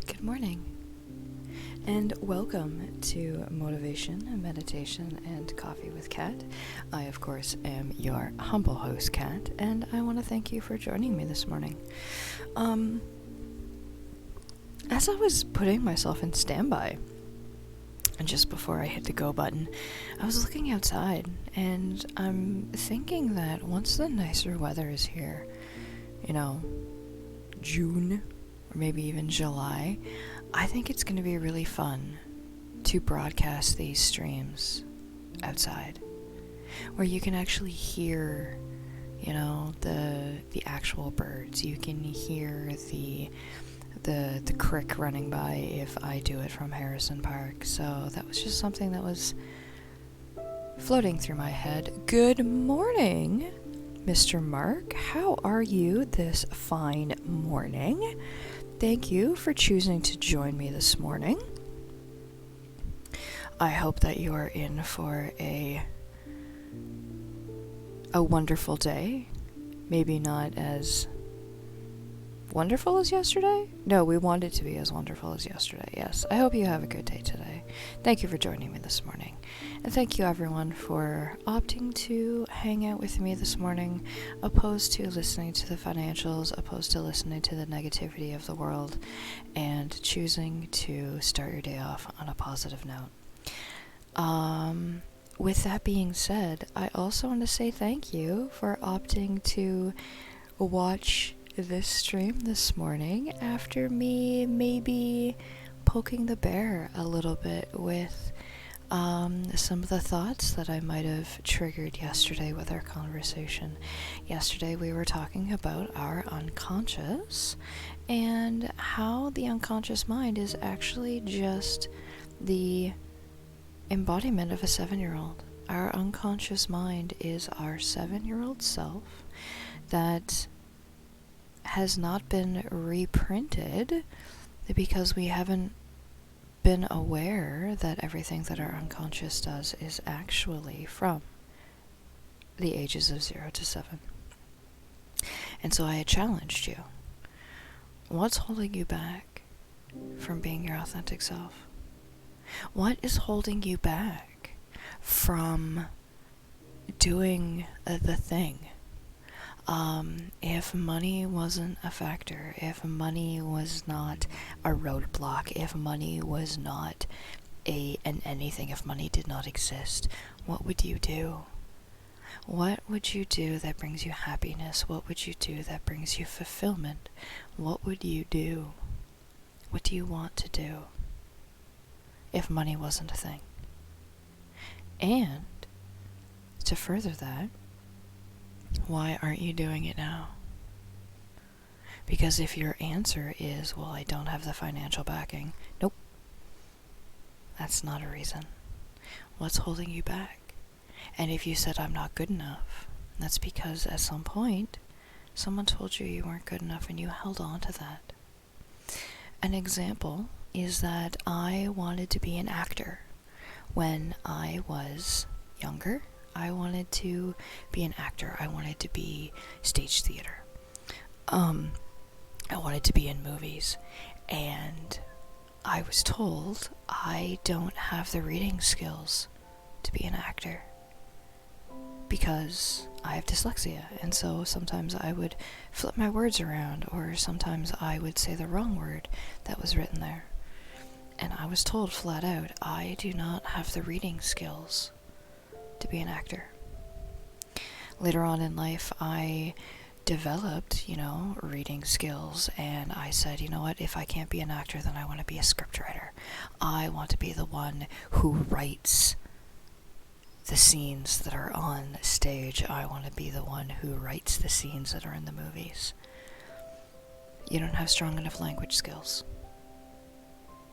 Good morning, and welcome to Motivation, Meditation, and Coffee with Kat. I, of course, am your humble host, Kat, and I want to thank you for joining me this morning. As I was putting myself in standby, and just before I hit the go button, I was looking outside, and I'm thinking that once the nicer weather is here, June, or maybe even July, I think it's going to be really fun to broadcast these streams outside, where you can actually hear, the actual birds. You can hear the crick running by if I do it from Harrison Park. So that was just something that was floating through my head. Good morning, Mr. Mark. How are you this fine morning? Thank you for choosing to join me this morning. I hope that you are in for a wonderful day. Maybe not as wonderful as yesterday? No, we want it to be as wonderful as yesterday, yes. I hope you have a good day today. Thank you for joining me this morning. And thank you everyone for opting to hang out with me this morning, opposed to listening to the financials, opposed to listening to the negativity of the world, and choosing to start your day off on a positive note. With that being said, I also want to say thank you for opting to watch this stream this morning after me maybe poking the bear a little bit with some of the thoughts that I might have triggered yesterday with our conversation. Yesterday we were talking about our unconscious and how the unconscious mind is actually just the embodiment of a 7-year-old. Our unconscious mind is our 7-year-old self that has not been reprinted because we haven't been aware that everything that our unconscious does is actually from the ages of 0 to 7. And so I had challenged you. What's holding you back from being your authentic self? What is holding you back from doing the thing? If money wasn't a factor, if money was not a roadblock, if money was not an anything, if money did not exist, what would you do? What would you do that brings you happiness? What would you do that brings you fulfillment? What would you do? What do you want to do if money wasn't a thing? And to further that, why aren't you doing it now? Because if your answer is, well, I don't have the financial backing, nope. That's not a reason. What's holding you back? And if you said, I'm not good enough, that's because at some point, someone told you you weren't good enough and you held on to that. An example is that I wanted to be an actor when I was younger. I wanted to be an actor. I wanted to be stage theater. I wanted to be in movies. And I was told I don't have the reading skills to be an actor because I have dyslexia. And so sometimes I would flip my words around, or sometimes I would say the wrong word that was written there. And I was told flat out, I do not have the reading skills to be an actor. Later on in life, I developed, reading skills, and I said, you know what, if I can't be an actor, then I want to be a scriptwriter. I want to be the one who writes the scenes that are on stage. I want to be the one who writes the scenes that are in the movies. You don't have strong enough language skills.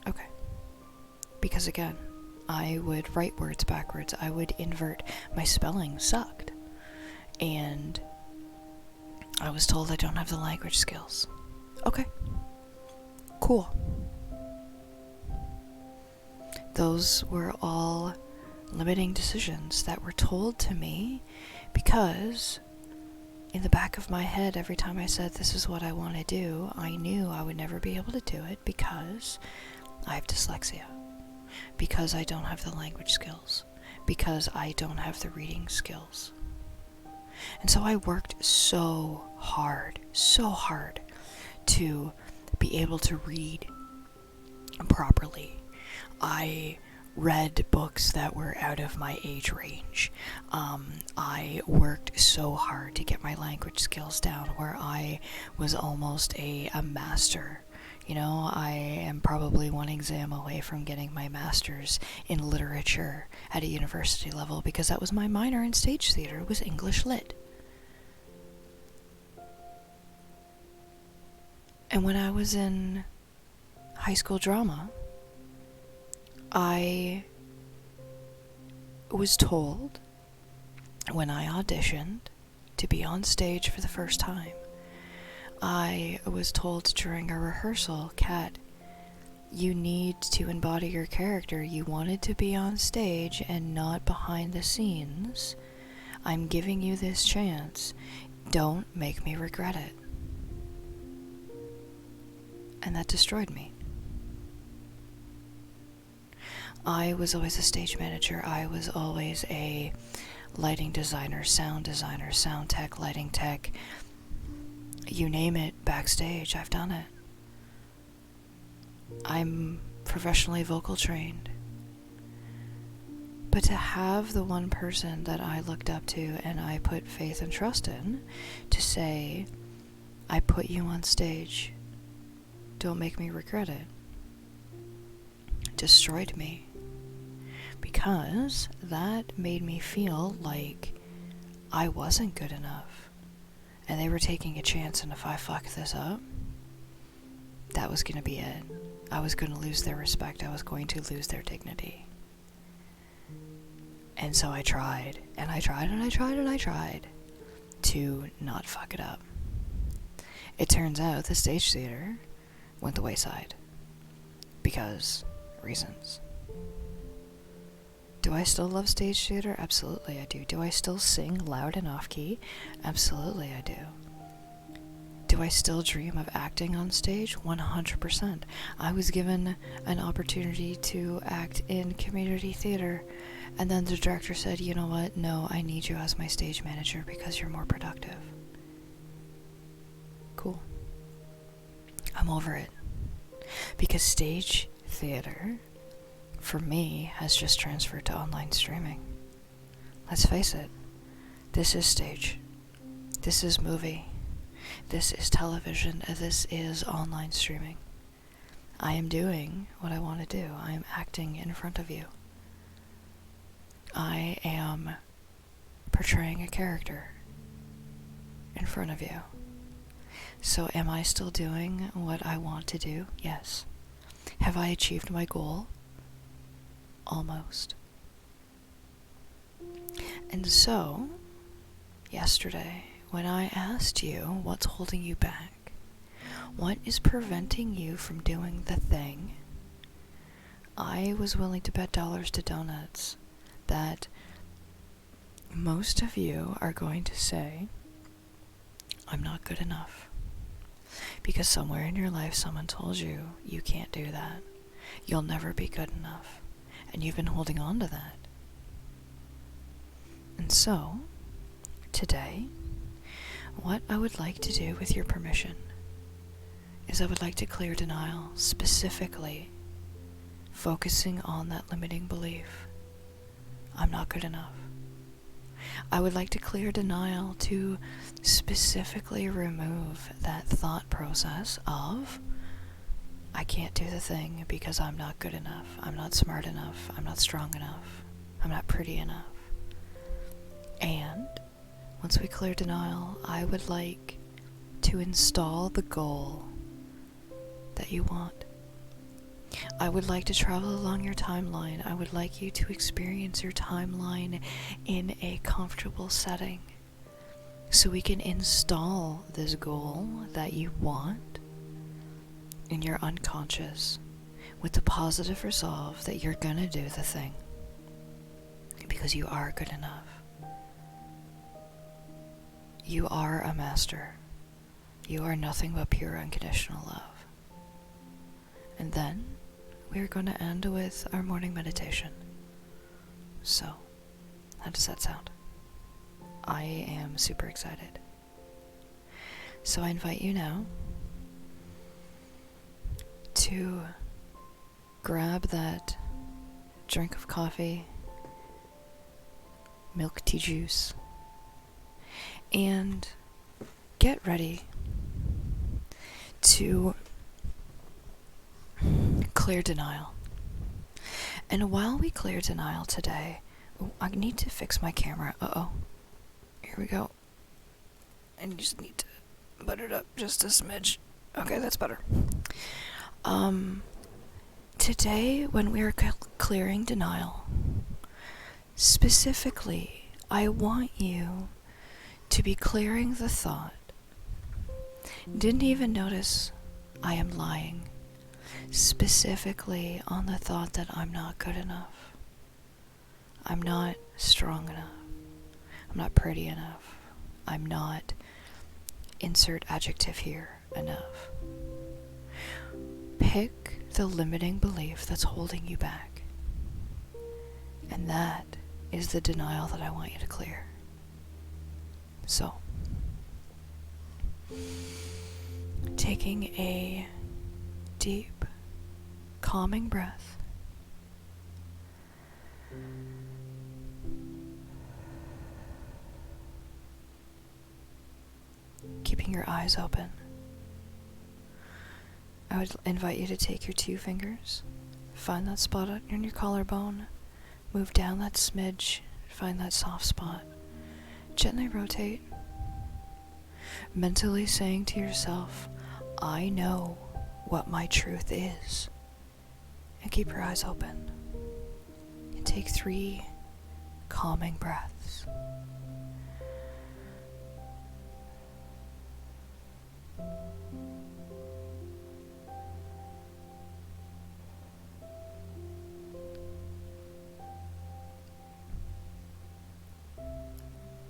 Okay. Because again, I would write words backwards. I would invert. My spelling sucked. And I was told I don't have the language skills. Okay. Cool. Those were all limiting decisions that were told to me because in the back of my head, every time I said this is what I want to do, I knew I would never be able to do it because I have dyslexia. Because I don't have the language skills, because I don't have the reading skills. And so I worked so hard to be able to read properly. I read books that were out of my age range. I worked so hard to get my language skills down where I was almost a master. I am probably one exam away from getting my master's in literature at a university level because that was my minor in stage theater, was English Lit. And when I was in high school drama, I was told when I auditioned to be on stage for the first time, I was told during a rehearsal, Kat, You need to embody your character. You wanted to be on stage and not behind the scenes. I'm giving you this chance. Don't make me regret it. And that destroyed me. I was always a stage manager. I was always a lighting designer, sound tech, lighting tech. You name it, backstage, I've done it. I'm professionally vocal trained. But to have the one person that I looked up to and I put faith and trust in to say, I put you on stage, don't make me regret it, destroyed me. Because that made me feel like I wasn't good enough. And they were taking a chance, and if I fucked this up, that was going to be it. I was going to lose their respect. I was going to lose their dignity. And so I tried, and I tried, and I tried, and I tried to not fuck it up. It turns out the stage theater went the wayside. Because reasons. Do I still love stage theater? Absolutely I do. Do I still sing loud and off-key? Absolutely I do. Do I still dream of acting on stage? 100%. I was given an opportunity to act in community theater, and then the director said, you know what, no, I need you as my stage manager because you're more productive. Cool. I'm over it. Because stage theater, for me, has just transferred to online streaming. Let's face it, this is stage. This is movie. This is television. This is online streaming. I am doing what I want to do. I am acting in front of you. I am portraying a character in front of you. So am I still doing what I want to do? Yes. Have I achieved my goal? Almost. And so, yesterday, when I asked you what's holding you back, what is preventing you from doing the thing, I was willing to bet dollars to donuts that most of you are going to say, I'm not good enough. Because somewhere in your life someone told you, you can't do that. You'll never be good enough. And you've been holding on to that. And so, today, what I would like to do with your permission is I would like to clear denial, specifically focusing on that limiting belief. I'm not good enough. I would like to clear denial to specifically remove that thought process of I can't do the thing because I'm not good enough, I'm not smart enough, I'm not strong enough, I'm not pretty enough. And once we clear denial, I would like to install the goal that you want. I would like to travel along your timeline. I would like you to experience your timeline in a comfortable setting so we can install this goal that you want in your unconscious with the positive resolve that you're gonna do the thing because you are good enough. You are a master. You are nothing but pure unconditional love. And then we're going to end with our morning meditation. So, how does that sound? I am super excited. So I invite you now to grab that drink of coffee, milk tea juice, and get ready to clear denial. And while we clear denial today, I need to fix my camera. Here we go. I just need to butter it up just a smidge. Okay, that's better. Today, when we are clearing denial, specifically, I want you to be clearing the thought. Didn't even notice I am lying. specifically on the thought that I'm not good enough. I'm not strong enough. I'm not pretty enough. I'm not, insert adjective here, enough. Pick the limiting belief that's holding you back. And that is the denial that I want you to clear. So, taking a deep, calming breath, keeping your eyes open. I would invite you to take your 2 fingers, find that spot on your collarbone, move down that smidge, find that soft spot, gently rotate, mentally saying to yourself, I know what my truth is, and keep your eyes open, and take 3 calming breaths.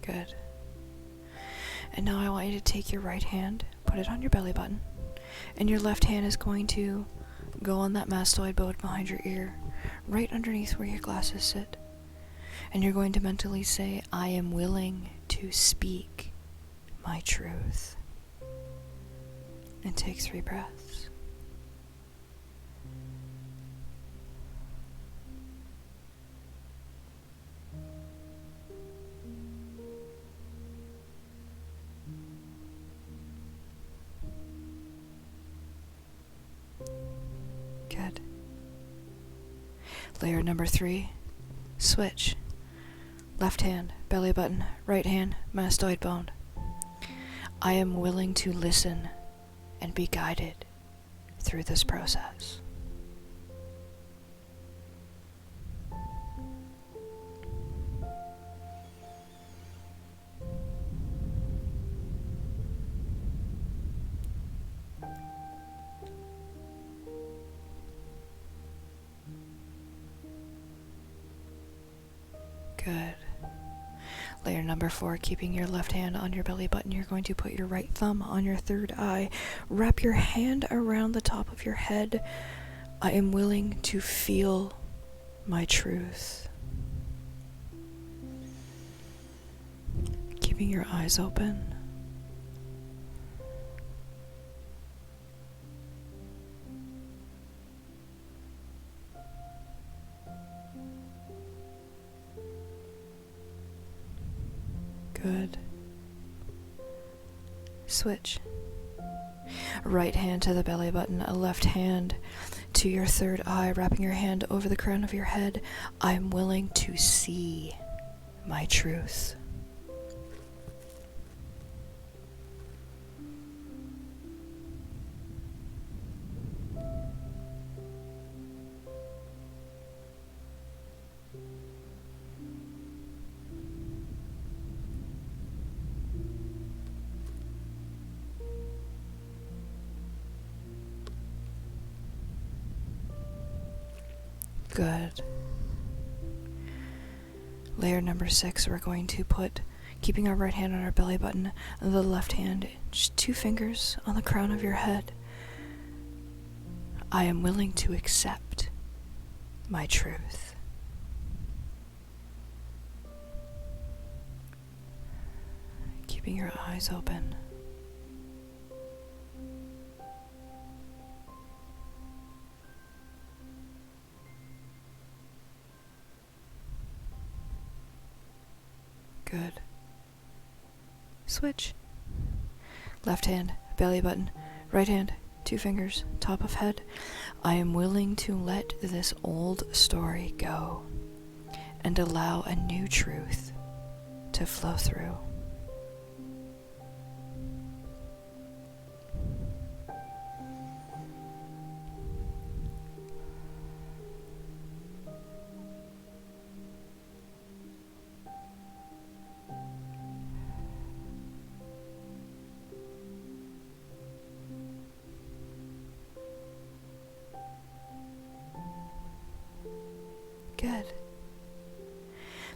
Good. And now I want you to take your right hand, put it on your belly button, and your left hand is going to go on that mastoid bone behind your ear, right underneath where your glasses sit. And you're going to mentally say, I am willing to speak my truth. And take 3 breaths. Good. Layer number 3, switch. Left hand, belly button, right hand, mastoid bone. I am willing to listen and be guided through this process. Good. Layer number 4, keeping your left hand on your belly button, you're going to put your right thumb on your third eye. Wrap your hand around the top of your head. I am willing to feel my truth. Keeping your eyes open. Good. Switch. Right hand to the belly button, a left hand to your third eye, wrapping your hand over the crown of your head. I am willing to see my truth. Good. Layer number 6, we're going to put, keeping our right hand on our belly button, and the left hand, just 2 fingers on the crown of your head. I am willing to accept my truth. Keeping your eyes open. Good. Switch. Left hand, belly button, right hand, 2 fingers, top of head. I am willing to let this old story go and allow a new truth to flow through. Good.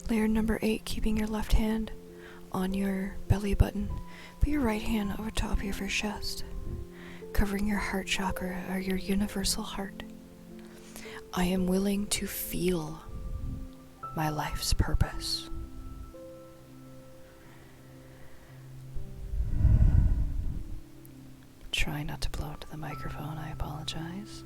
Layer number 8, keeping your left hand on your belly button, put your right hand over top of your chest, covering your heart chakra or your universal heart. I am willing to feel my life's purpose. Try not to blow into the microphone, I apologize.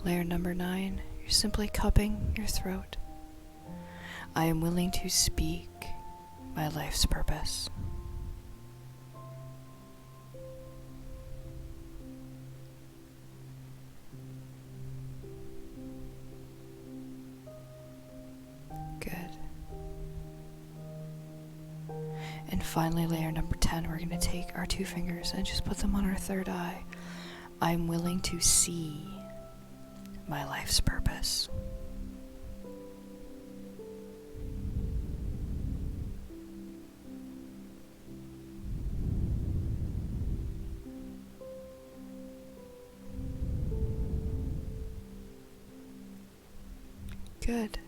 Layer number 9, you're simply cupping your throat. I am willing to speak my life's purpose. Good. And finally, layer number 10, we're going to take our 2 fingers and just put them on our third eye. I'm willing to see my life's purpose. Good.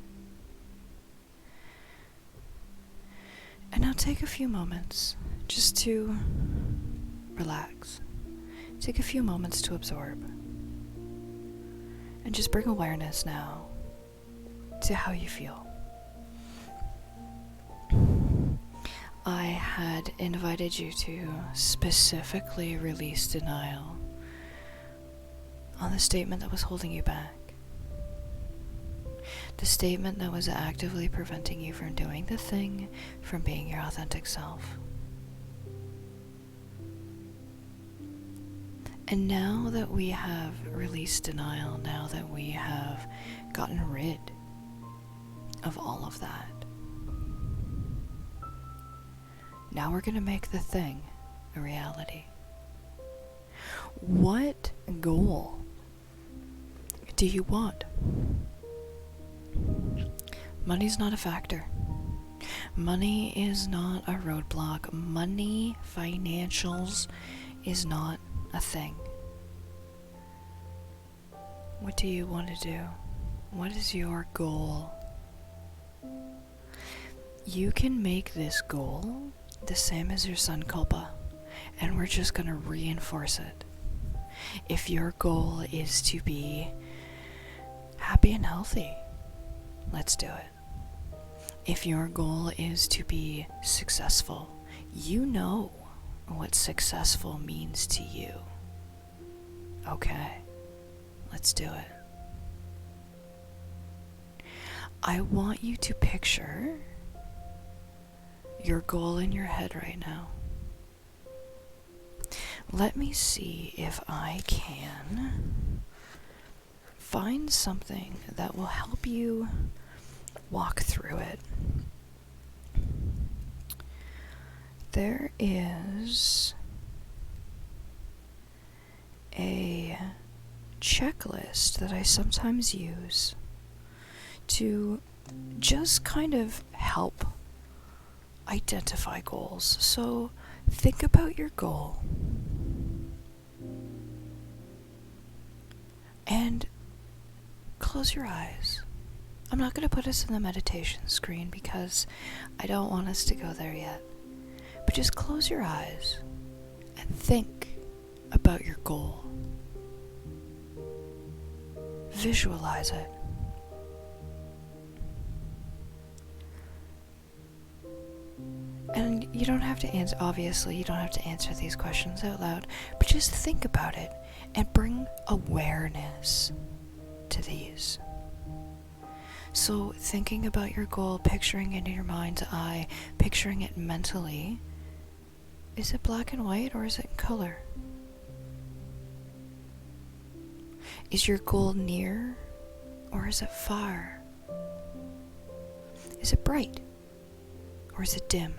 And now take a few moments just to relax. Take a few moments to absorb. And just bring awareness now to how you feel. I had invited you to specifically release denial on the statement that was holding you back. The statement that was actively preventing you from doing the thing, from being your authentic self. And now that we have released denial, now that we have gotten rid of all of that, now we're going to make the thing a reality. What goal do you want? Money's not a factor. Money is not a roadblock. Money, financials, is not a thing. What do you want to do? What is your goal? You can make this goal the same as your sankalpa, and we're just going to reinforce it. If your goal is to be happy and healthy, let's do it. If your goal is to be successful, you know what successful means to you. Okay, let's do it. I want you to picture your goal in your head right now. Let me see if I can find something that will help you walk through it. There is a checklist that I sometimes use to just kind of help identify goals. So think about your goal and close your eyes. I'm not going to put us in the meditation screen because I don't want us to go there yet. But just close your eyes and think about your goal. Visualize it. And you don't have to answer, obviously, you don't have to answer these questions out loud, but just think about it and bring awareness to these. So thinking about your goal, picturing it in your mind's eye, picturing it mentally, is it black and white or is it in color? Is your goal near or is it far? Is it bright or is it dim?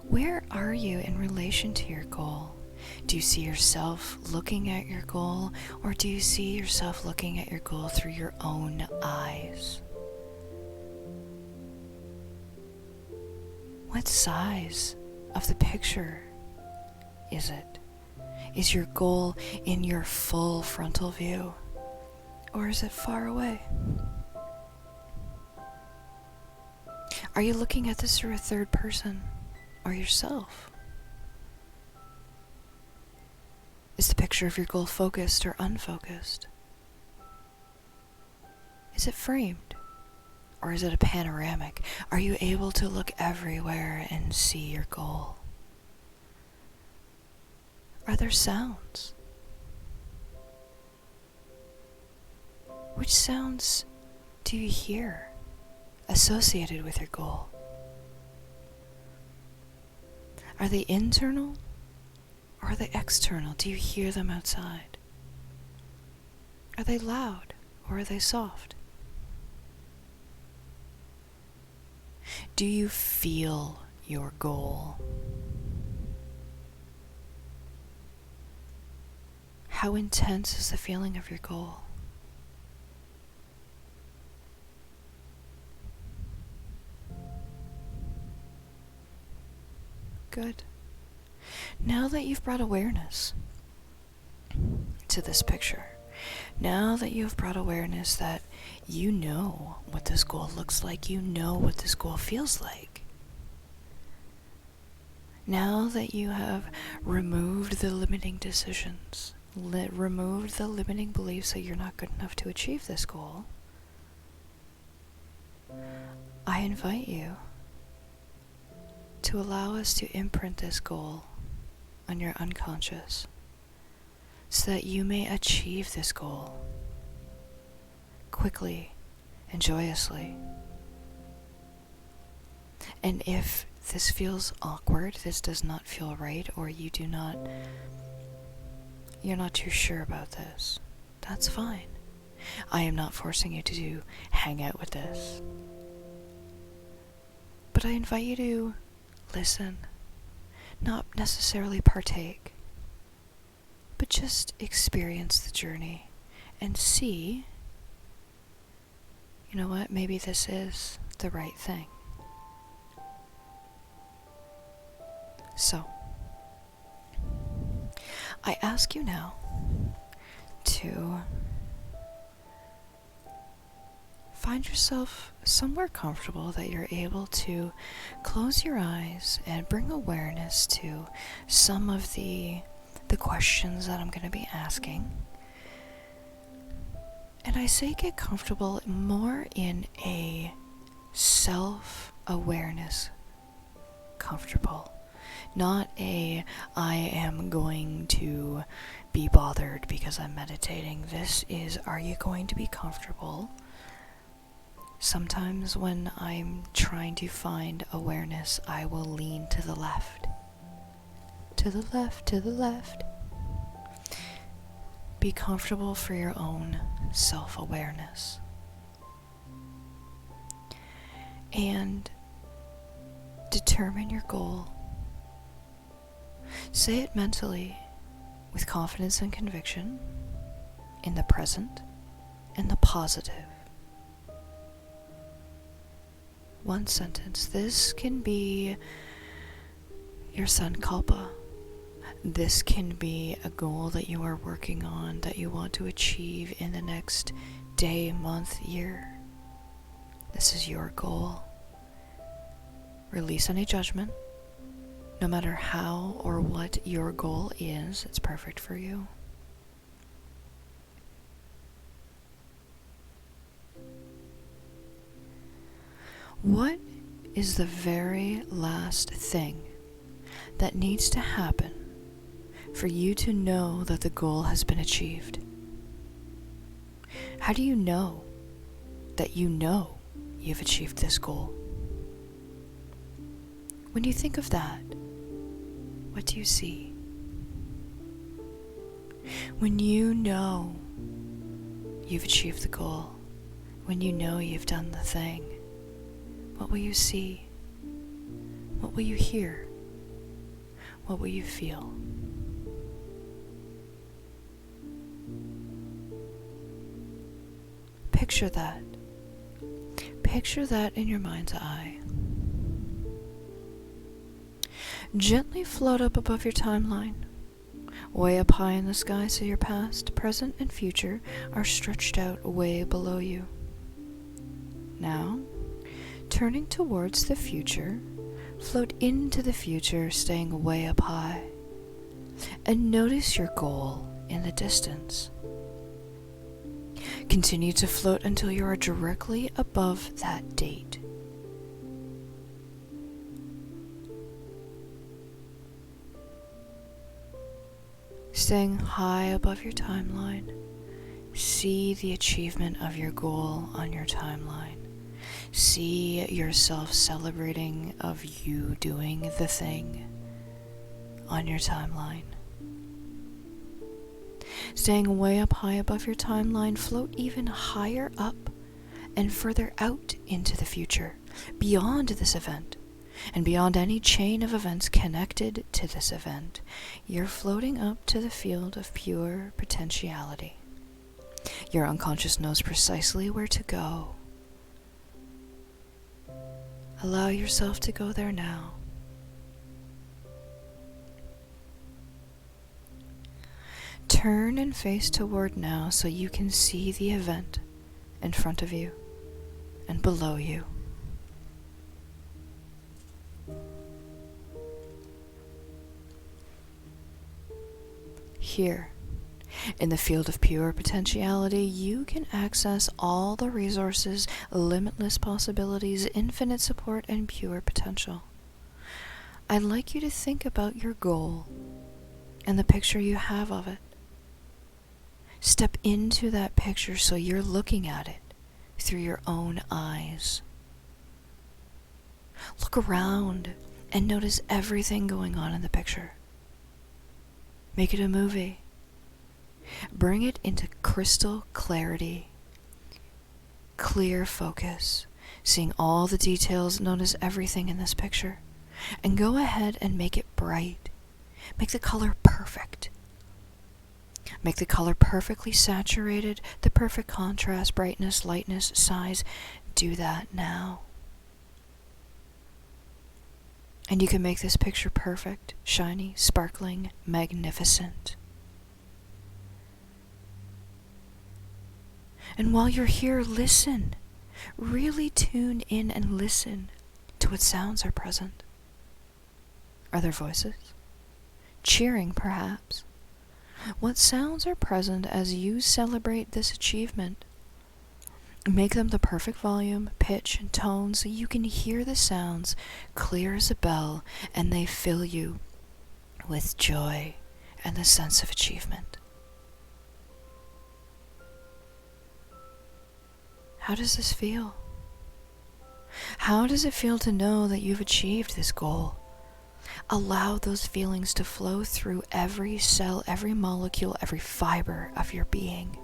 Where are you in relation to your goal? Do you see yourself looking at your goal, or do you see yourself looking at your goal through your own eyes? What size of the picture is it? Is your goal in your full frontal view? Or is it far away? Are you looking at this through a third person or yourself? Is the picture of your goal focused or unfocused? Is it framed? Or is it a panoramic? Are you able to look everywhere and see your goal? Are there sounds? Which sounds do you hear associated with your goal? Are they internal or are they external? Do you hear them outside? Are they loud or are they soft? Do you feel your goal? How intense is the feeling of your goal? Good. Now that you've brought awareness to this picture, now that you've brought awareness that you know what this goal looks like, you know what this goal feels like, now that you have removed the limiting decisions, removed the limiting beliefs that you're not good enough to achieve this goal, I invite you to allow us to imprint this goal on your unconscious so that you may achieve this goal quickly and joyously. And if this feels awkward, this does not feel right, or you're not too sure about this, that's fine. I am not forcing you to hang out with this. But I invite you to listen, not necessarily partake, but just experience the journey and see, you know what, maybe this is the right thing. So, I ask you now to find yourself somewhere comfortable that you're able to close your eyes and bring awareness to some of the questions that I'm going to be asking. And I say get comfortable more in a self-awareness comfortable. Not I am going to be bothered because I'm meditating. This is, are you going to be comfortable? Sometimes when I'm trying to find awareness, I will lean to the left. To the left, to the left. Be comfortable for your own self-awareness. And determine your goal. Say it mentally with confidence and conviction, in the present and the positive. One sentence. This can be your sankalpa. This can be a goal that you are working on, that you want to achieve in the next day, month, year. This is your goal. Release any judgment. No matter how or what your goal is, it's perfect for you. What is the very last thing that needs to happen for you to know that the goal has been achieved? How do you know that you know you've achieved this goal? When you think of that, what do you see? When you know you've achieved the goal, when you know you've done the thing, what will you see? What will you hear? What will you feel? Picture that. Picture that in your mind's eye. Gently float up above your timeline, way up high in the sky so your past, present, and future are stretched out way below you. Now, turning towards the future, float into the future, staying way up high, and notice your goal in the distance. Continue to float until you are directly above that date. Staying high above your timeline, see the achievement of your goal on your timeline. See yourself celebrating of you doing the thing on your timeline. Staying way up high above your timeline, float even higher up and further out into the future, beyond this event, and beyond any chain of events connected to this event. You're floating up to the field of pure potentiality. Your unconscious knows precisely where to go. Allow yourself to go there now. Turn and face toward now so you can see the event in front of you and below you. Here, in the field of pure potentiality, you can access all the resources, limitless possibilities, infinite support, and pure potential. I'd like you to think about your goal and the picture you have of it. Step into that picture so you're looking at it through your own eyes. Look around and notice everything going on in the picture. Make it a movie. Bring it into crystal clarity, clear focus, seeing all the details, notice everything in this picture, and go ahead and make it bright. Make the color perfect. Make the color perfectly saturated, the perfect contrast, brightness, lightness, size. Do that now. And you can make this picture perfect, shiny, sparkling, magnificent. And while you're here, listen. Really tune in and listen to what sounds are present. Are there voices? Cheering, perhaps. What sounds are present as you celebrate this achievement? Make them the perfect volume, pitch, and tone so you can hear the sounds clear as a bell and they fill you with joy and the sense of achievement. How does this feel? How does it feel to know that you've achieved this goal? Allow those feelings to flow through every cell, every molecule, every fiber of your being.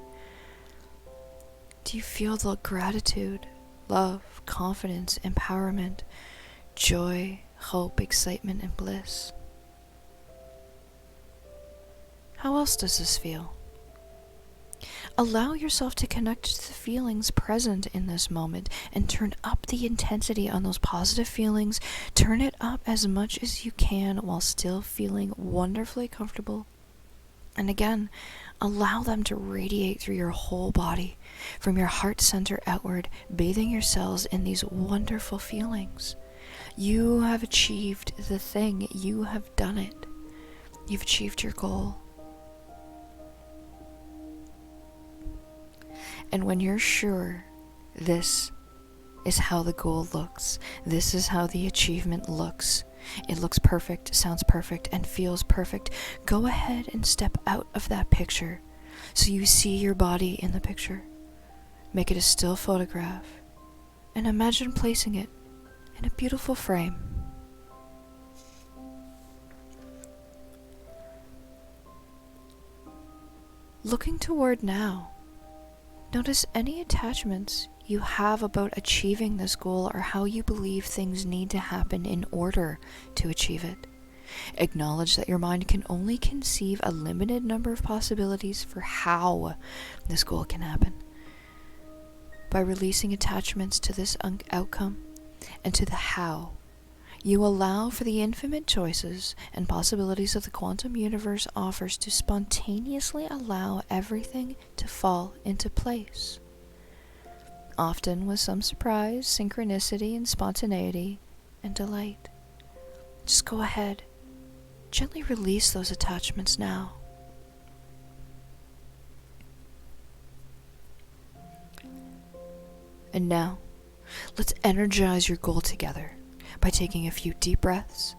Do you feel the gratitude, love, confidence, empowerment, joy, hope, excitement, and bliss? How else does this feel? Allow yourself to connect to the feelings present in this moment and turn up the intensity on those positive feelings. Turn it up as much as you can while still feeling wonderfully comfortable. And again, allow them to radiate through your whole body, from your heart center outward, bathing your cells in these wonderful feelings. You have achieved the thing. You have done it. You've achieved your goal. And when you're sure this is how the goal looks, this is how the achievement looks, it looks perfect, sounds perfect, and feels perfect, go ahead and step out of that picture so you see your body in the picture. Make it a still photograph and imagine placing it in a beautiful frame. Looking toward now, notice any attachments you have about achieving this goal or how you believe things need to happen in order to achieve it. Acknowledge that your mind can only conceive a limited number of possibilities for how this goal can happen. By releasing attachments to this outcome and to the how, You allow for the infinite choices and possibilities of the quantum universe offers to spontaneously allow everything to fall into place. Often with some surprise, synchronicity, and spontaneity, and delight. Just go ahead. Gently release those attachments now. And now, let's energize your goal together by taking a few deep breaths,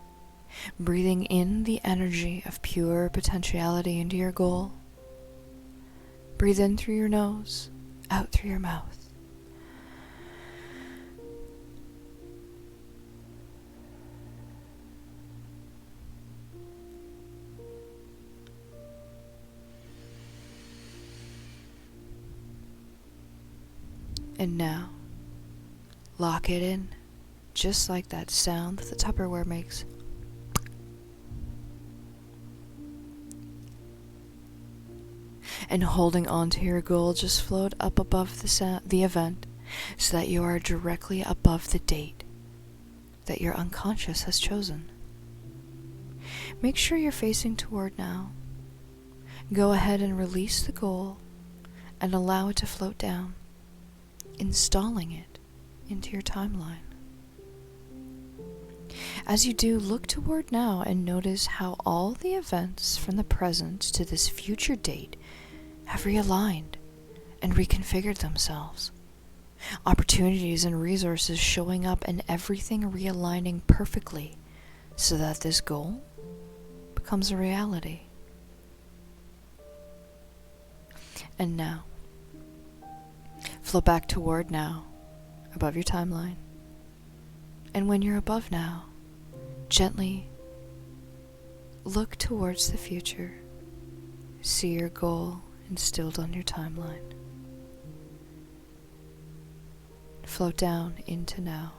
breathing in the energy of pure potentiality into your goal. Breathe in through your nose, out through your mouth. And now, lock it in, just like that sound that the Tupperware makes. And holding on to your goal, just float up above the event so that you are directly above the date that your unconscious has chosen. Make sure you're facing toward now. Go ahead and release the goal and allow it to float down, installing it into your timeline. As you do, look toward now and notice how all the events from the present to this future date have realigned and reconfigured themselves. Opportunities and resources showing up and everything realigning perfectly so that this goal becomes a reality. And now, flow back toward now, above your timeline. And when you're above now, gently look towards the future. See your goal instilled on your timeline. Float down into now,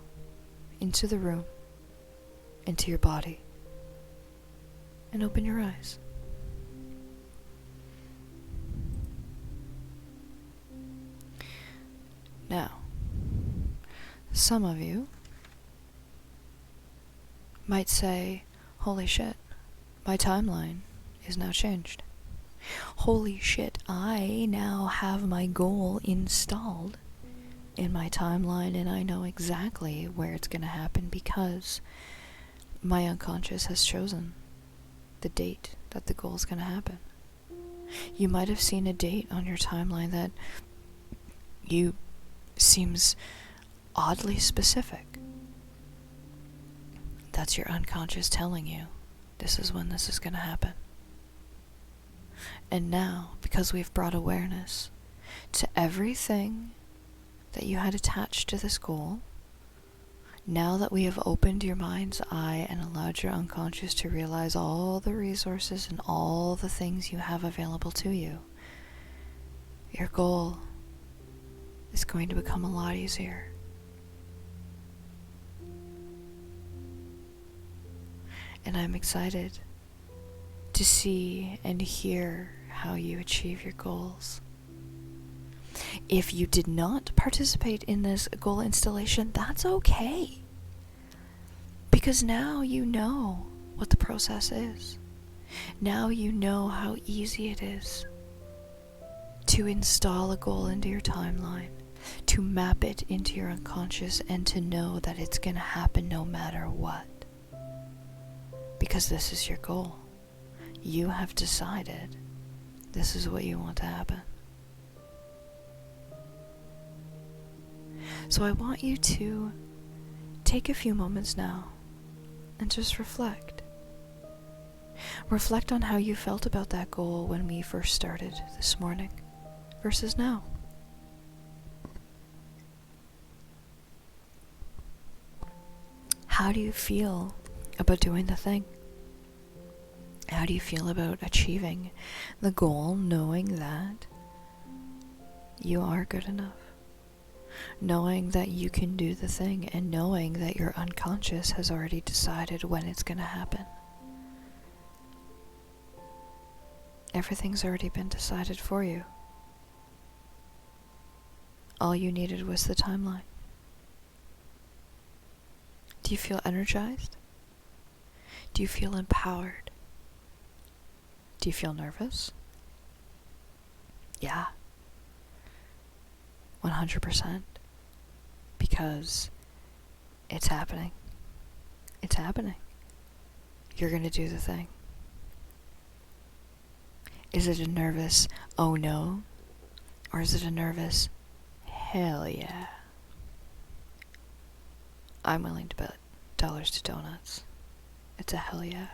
into the room, into your body, and open your eyes. Now, some of you might say, holy shit, my timeline is now changed. Holy shit, I now have my goal installed in my timeline and I know exactly where it's going to happen because my unconscious has chosen the date that the goal is going to happen. You might have seen a date on your timeline that seems oddly specific. That's your unconscious telling you this is when this is going to happen. And now, because we've brought awareness to everything that you had attached to this goal, now that we have opened your mind's eye and allowed your unconscious to realize all the resources and all the things you have available to you, your goal is going to become a lot easier. And I'm excited to see and hear how you achieve your goals. If you did not participate in this goal installation, that's okay. Because now you know what the process is. Now you know how easy it is to install a goal into your timeline, to map it into your unconscious, and to know that it's going to happen no matter what. Because this is your goal. You have decided this is what you want to happen. So I want you to take a few moments now and just reflect. Reflect on how you felt about that goal when we first started this morning versus now. How do you feel about doing the thing? How do you feel about achieving the goal, knowing that you are good enough? Knowing that you can do the thing, and knowing that your unconscious has already decided when it's going to happen. Everything's already been decided for you. All you needed was the timeline. Do you feel energized? Do you feel empowered? Do you feel nervous? Yeah. 100%. Because it's happening. It's happening. You're gonna do the thing. Is it a nervous, oh no? Or is it a nervous, hell yeah? I'm willing to bet dollars to donuts. It's a hell yeah.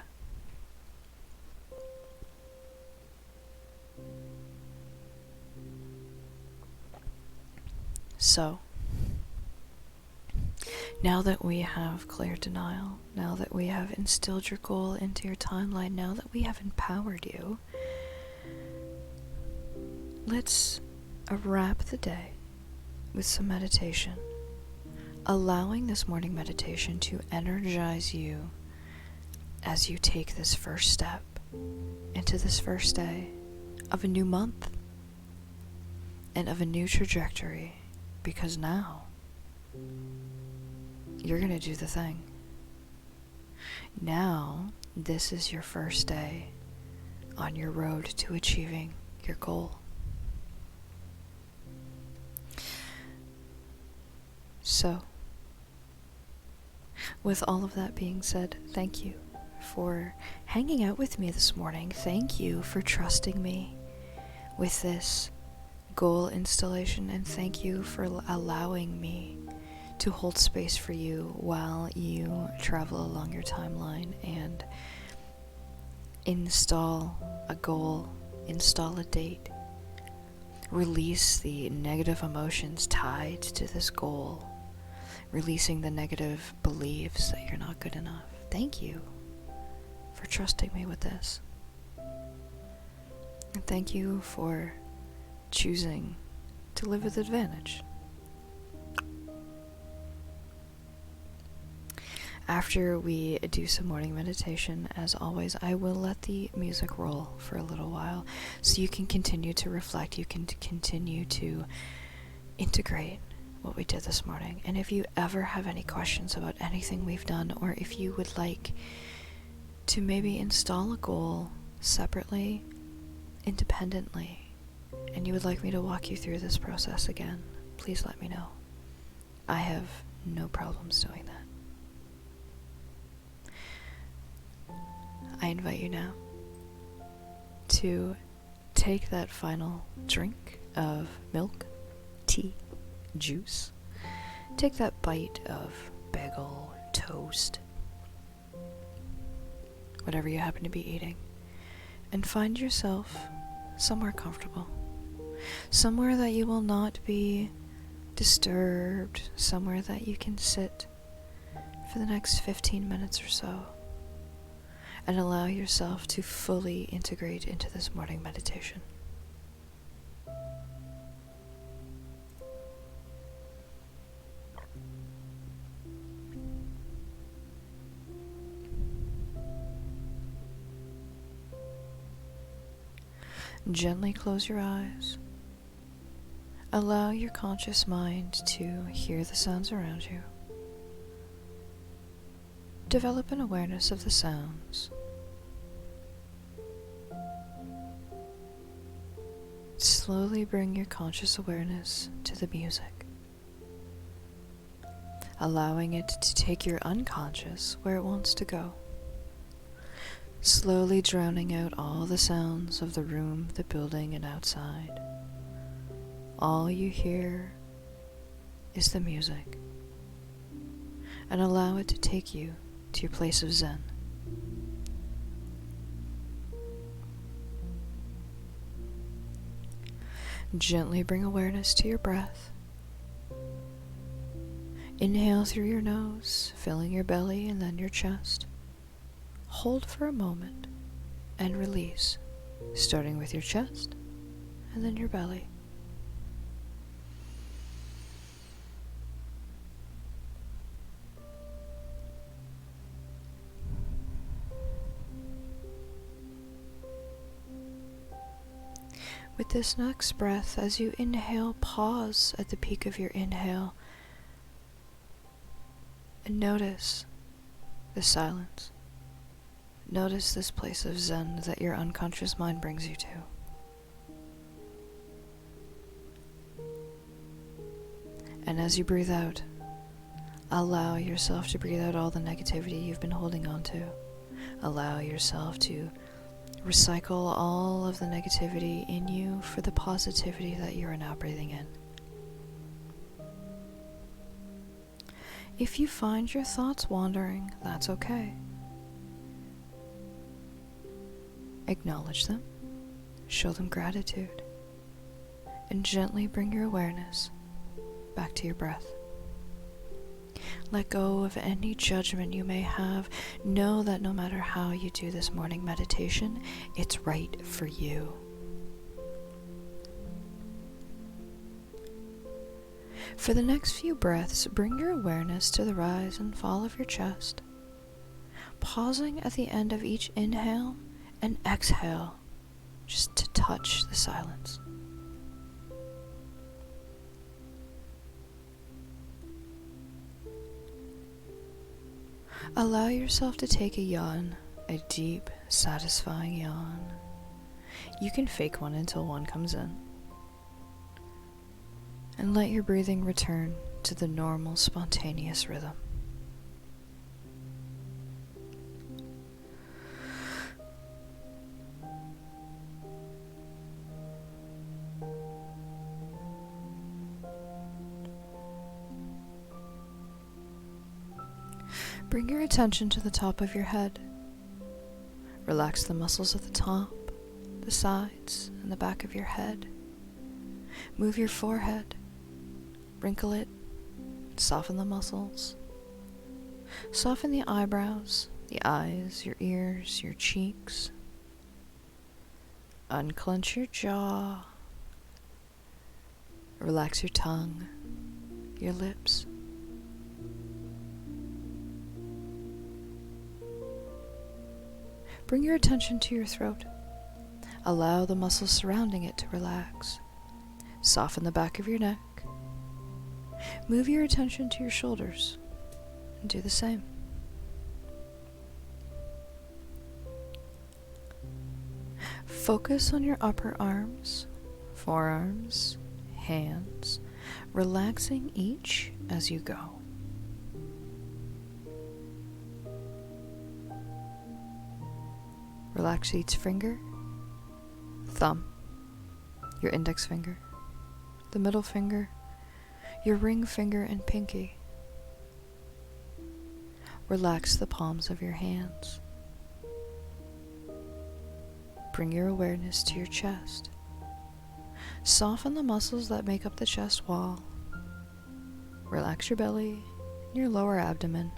So, now that we have cleared denial, now that we have instilled your goal into your timeline, now that we have empowered you, let's wrap the day with some meditation, allowing this morning meditation to energize you as you take this first step into this first day of a new month and of a new trajectory, because now you're gonna do the thing. Now, this is your first day on your road to achieving your goal. So, with all of that being said, thank you for hanging out with me this morning. Thank you for trusting me with this goal installation, and thank you for allowing me to hold space for you while you travel along your timeline and install a goal, install a date, release the negative emotions tied to this goal, releasing the negative beliefs that you're not good enough. Thank you for trusting me with this. And thank you for choosing to live with advantage. After we do some morning meditation, as always, I will let the music roll for a little while so you can continue to reflect, you can continue to integrate what we did this morning. And if you ever have any questions about anything we've done, or if you would like to maybe install a goal separately, independently, and you would like me to walk you through this process again, please let me know. I have no problems doing that. I invite you now to take that final drink of milk, tea, juice. Take that bite of bagel, toast, whatever you happen to be eating, and find yourself somewhere comfortable. Somewhere that you will not be disturbed, somewhere that you can sit for the next 15 minutes or so and allow yourself to fully integrate into this morning meditation. Gently close your eyes. Allow your conscious mind to hear the sounds around you. Develop an awareness of the sounds. Slowly bring your conscious awareness to the music, allowing it to take your unconscious where it wants to go. Slowly drowning out all the sounds of the room, the building, and outside. All you hear is the music, and allow it to take you to your place of Zen. Gently bring awareness to your breath. Inhale through your nose, filling your belly and then your chest. Hold for a moment and release, starting with your chest and then your belly. With this next breath, as you inhale, pause at the peak of your inhale And notice the silence. Notice this place of Zen that your unconscious mind brings you to. And as you breathe out, allow yourself to breathe out all the negativity you've been holding on to. Allow yourself to recycle all of the negativity in you for the positivity that you are now breathing in. If you find your thoughts wandering, that's okay. Acknowledge them, show them gratitude, and gently bring your awareness back to your breath. Let go of any judgment you may have. Know that no matter how you do this morning meditation, it's right for you. For the next few breaths, bring your awareness to the rise and fall of your chest, pausing at the end of each inhale and exhale just to touch the silence. Allow yourself to take a yawn, a deep, satisfying yawn. You can fake one until one comes in. And let your breathing return to the normal, spontaneous rhythm. Bring your attention to the top of your head. Relax the muscles at the top, the sides, and the back of your head. Move your forehead. Wrinkle it. Soften the muscles. Soften the eyebrows, the eyes, your ears, your cheeks. Unclench your jaw. Relax your tongue, your lips. Bring your attention to your throat. Allow the muscles surrounding it to relax. Soften the back of your neck. Move your attention to your shoulders and do the same. Focus on your upper arms, forearms, hands, relaxing each as you go. Relax each finger, thumb, your index finger, the middle finger, your ring finger and pinky. Relax the palms of your hands. Bring your awareness to your chest. Soften the muscles that make up the chest wall. Relax your belly and your lower abdomen.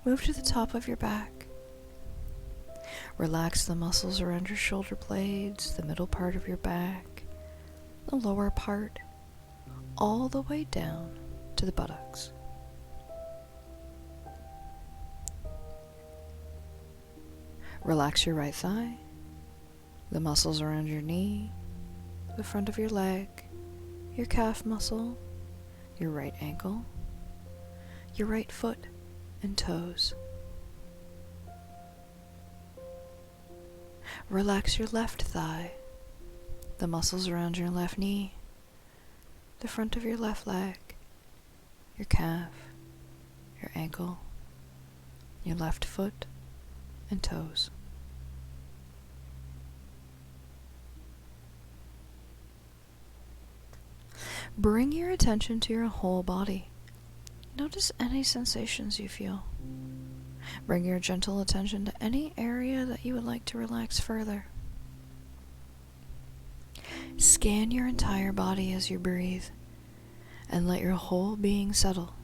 Move to the top of your back. Relax the muscles around your shoulder blades, the middle part of your back, the lower part, all the way down to the buttocks. Relax your right thigh, the muscles around your knee, the front of your leg, your calf muscle, your right ankle, your right foot, and toes. Relax your left thigh, the muscles around your left knee, the front of your left leg, your calf, your ankle, your left foot, and toes. Bring your attention to your whole body. Notice any sensations you feel. Bring your gentle attention to any area that you would like to relax further. Scan your entire body as you breathe, and let your whole being settle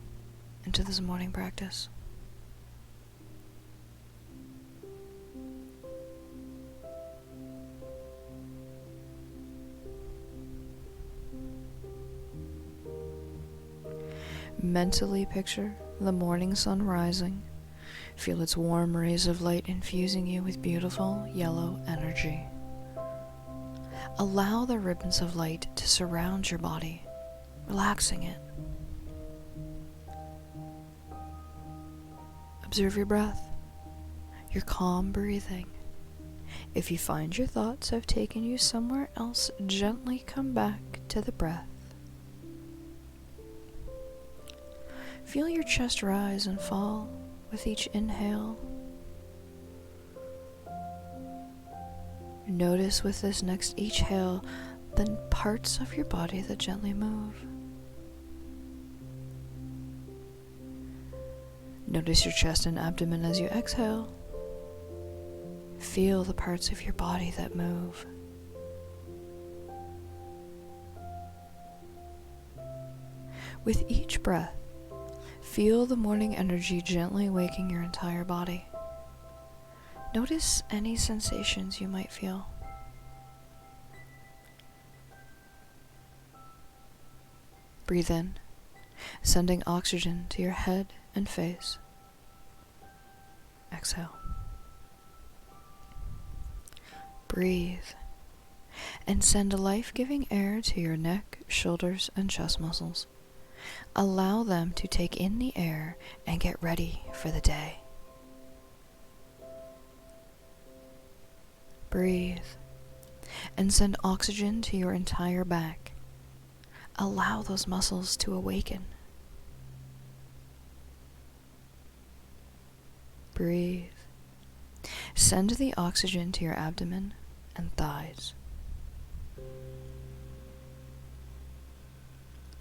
into this morning practice. Mentally picture the morning sun rising. Feel its warm rays of light infusing you with beautiful yellow energy. Allow the ribbons of light to surround your body, relaxing it. Observe your breath, your calm breathing. If you find your thoughts have taken you somewhere else, gently come back to the breath. Feel your chest rise and fall with each inhale. Notice with this next exhale the parts of your body that gently move. Notice your chest and abdomen as you exhale. Feel the parts of your body that move. With each breath, feel the morning energy gently waking your entire body. Notice any sensations you might feel. Breathe in, sending oxygen to your head and face. Exhale. Breathe, and send life-giving air to your neck, shoulders, and chest muscles. Allow them to take in the air and get ready for the day. Breathe, and send oxygen to your entire back. Allow those muscles to awaken. Breathe. Send the oxygen to your abdomen and thighs.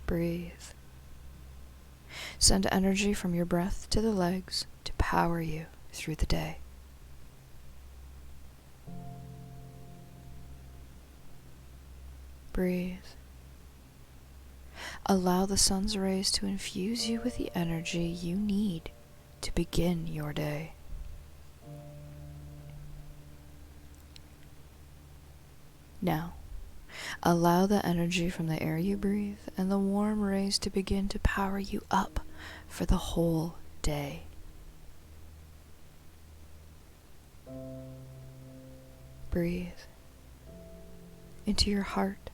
Breathe. Send energy from your breath to the legs to power you through the day. Breathe. Allow the sun's rays to infuse you with the energy you need to begin your day. Now, allow the energy from the air you breathe and the warm rays to begin to power you up for the whole day. Breathe into your heart.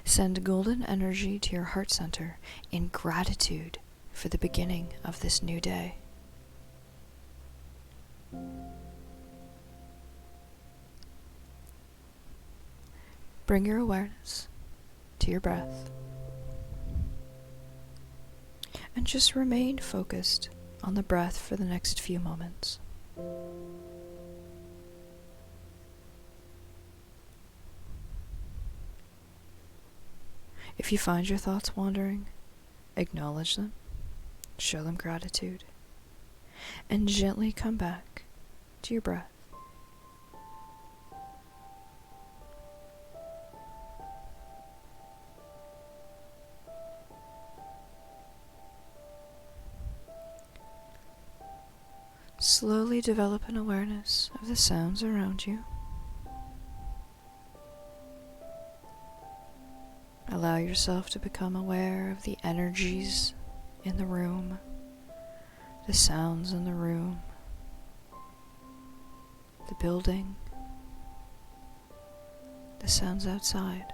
Send golden energy to your heart center in gratitude for the beginning of this new day. Bring your awareness to your breath and just remain focused on the breath for the next few moments. If you find your thoughts wandering, acknowledge them, show them gratitude, and gently come back to your breath. Slowly develop an awareness of the sounds around you. Allow yourself to become aware of the energies in the room, the sounds in the room, the building, the sounds outside.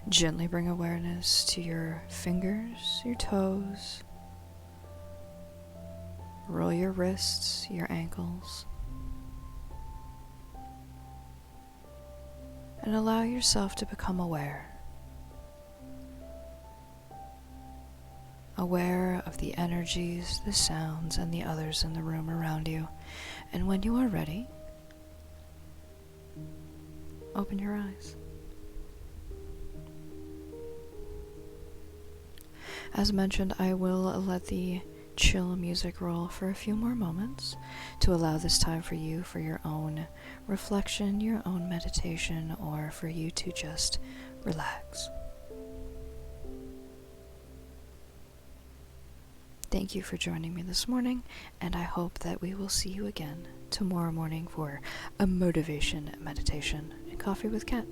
Gently bring awareness to your fingers, your toes. Roll your wrists, your ankles. And allow yourself to become aware. Aware of the energies, the sounds, and the others in the room around you. And when you are ready, open your eyes. As mentioned, I will let the chill music roll for a few more moments to allow this time for you for your own reflection, your own meditation, or for you to just relax. Thank you for joining me this morning, and I hope that we will see you again tomorrow morning for a motivation meditation and coffee with Kat.